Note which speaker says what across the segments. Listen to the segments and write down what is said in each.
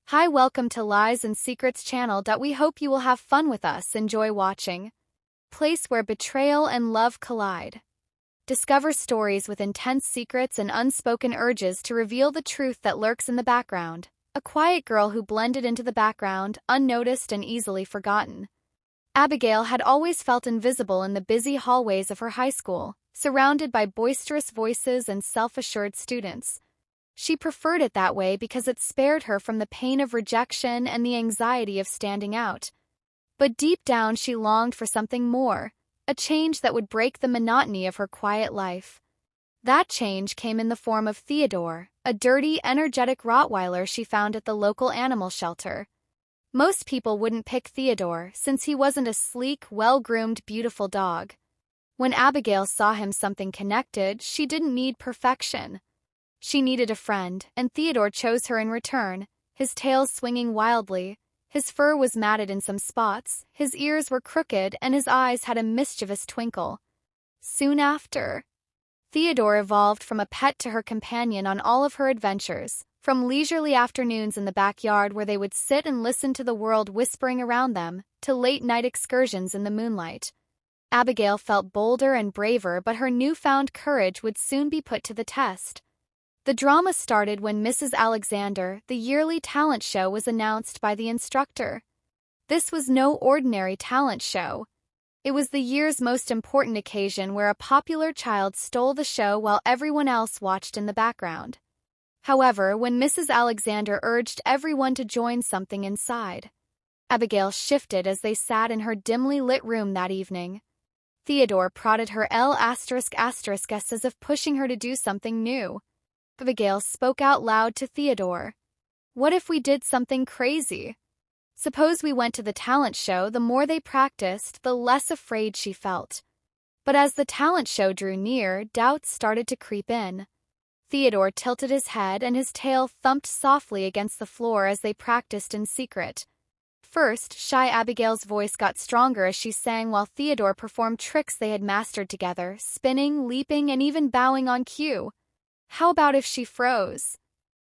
Speaker 1: Hi, welcome to Lies and Secrets channel. We hope you will have fun with us. Enjoy watching. Place where betrayal and love collide. Discover stories with intense secrets and unspoken urges to reveal the truth that lurks in the background. A quiet girl who blended into the background, unnoticed and easily forgotten. Abigail had always felt invisible in the busy hallways of her high school, surrounded by boisterous voices and self-assured students. She preferred it that way because it spared her from the pain of rejection and the anxiety of standing out. But deep down she longed for something more, a change that would break the monotony of her quiet life. That change came in the form of Theodore, a dirty, energetic Rottweiler she found at the local animal shelter. Most people wouldn't pick Theodore since he wasn't a sleek, well-groomed, beautiful dog. When Abigail saw him something connected, she didn't need perfection. She needed a friend, and Theodore chose her in return, his tail swinging wildly. His fur was matted in some spots, his ears were crooked, and his eyes had a mischievous twinkle. Soon after, Theodore evolved from a pet to her companion on all of her adventures, from leisurely afternoons in the backyard where they would sit and listen to the world whispering around them, to late-night excursions in the moonlight. Abigail felt bolder and braver, but her newfound courage would soon be put to the test. The drama started when Mrs. Alexander, the yearly talent show, was announced by the instructor. This was no ordinary talent show. It was the year's most important occasion where a popular child stole the show while everyone else watched in the background. However, when Mrs. Alexander urged everyone to join, something inside Abigail shifted as they sat in her dimly lit room that evening. Theodore prodded her as if pushing her to do something new. Abigail spoke out loud to Theodore. "What if we did something crazy? Suppose we went to the talent show." The more they practiced, the less afraid she felt. But as the talent show drew near, doubts started to creep in. Theodore tilted his head and his tail thumped softly against the floor as they practiced in secret. First, shy Abigail's voice got stronger as she sang while Theodore performed tricks they had mastered together, spinning, leaping, and even bowing on cue. How about if she froze?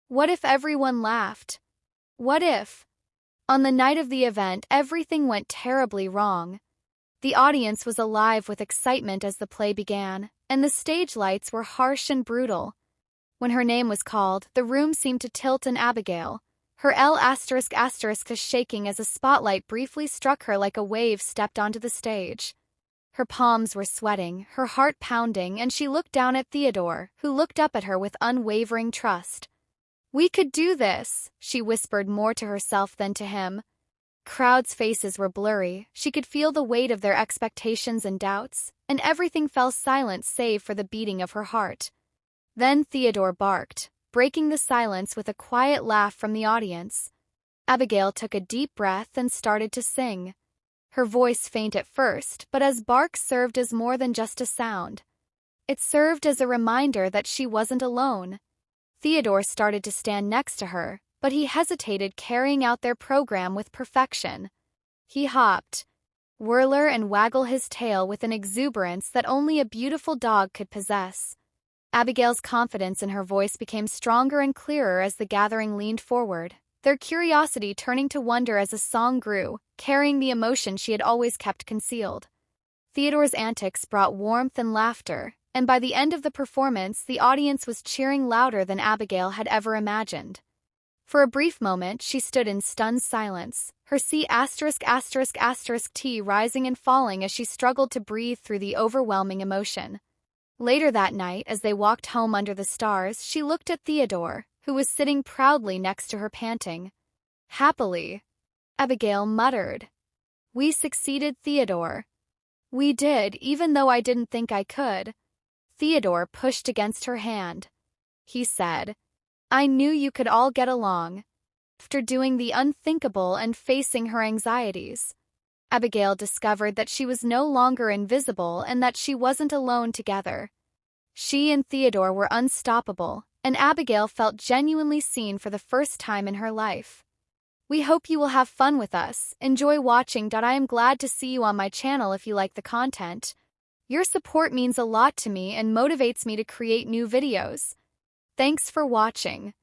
Speaker 1: What if everyone laughed? What if? On the night of the event, everything went terribly wrong. The audience was alive with excitement as the play began, and the stage lights were harsh and brutal. When her name was called, the room seemed to tilt, and Abigail, her shaking as a spotlight briefly struck her like a wave, stepped onto the stage. Her palms were sweating, her heart pounding, and she looked down at Theodore, who looked up at her with unwavering trust. "We could do this," she whispered, more to herself than to him. Crowds' faces were blurry, she could feel the weight of their expectations and doubts, and everything fell silent save for the beating of her heart. Then Theodore barked, breaking the silence with a quiet laugh from the audience. Abigail took a deep breath and started to sing. Her voice faint at first, but as bark served as more than just a sound. It served as a reminder that she wasn't alone. Theodore started to stand next to her, but he hesitated, carrying out their program with perfection. He hopped, whirler and waggle his tail with an exuberance that only a beautiful dog could possess. Abigail's confidence in her voice became stronger and clearer as the gathering leaned forward, their curiosity turning to wonder as the song grew, carrying the emotion she had always kept concealed. Theodore's antics brought warmth and laughter, and by the end of the performance, the audience was cheering louder than Abigail had ever imagined. For a brief moment, she stood in stunned silence, her T rising and falling as she struggled to breathe through the overwhelming emotion. Later that night, as they walked home under the stars, she looked at Theodore, who was sitting proudly next to her, panting. "Happily," Abigail muttered. "We succeeded, Theodore." "We did, even though I didn't think I could." Theodore pushed against her hand. He said, "I knew you could all get along." After doing the unthinkable and facing her anxieties, Abigail discovered that she was no longer invisible and that she wasn't alone together. She and Theodore were unstoppable, and Abigail felt genuinely seen for the first time in her life. We hope you will have fun with us. Enjoy watching. I am glad to see you on my channel if you like the content. Your support means a lot to me and motivates me to create new videos. Thanks for watching.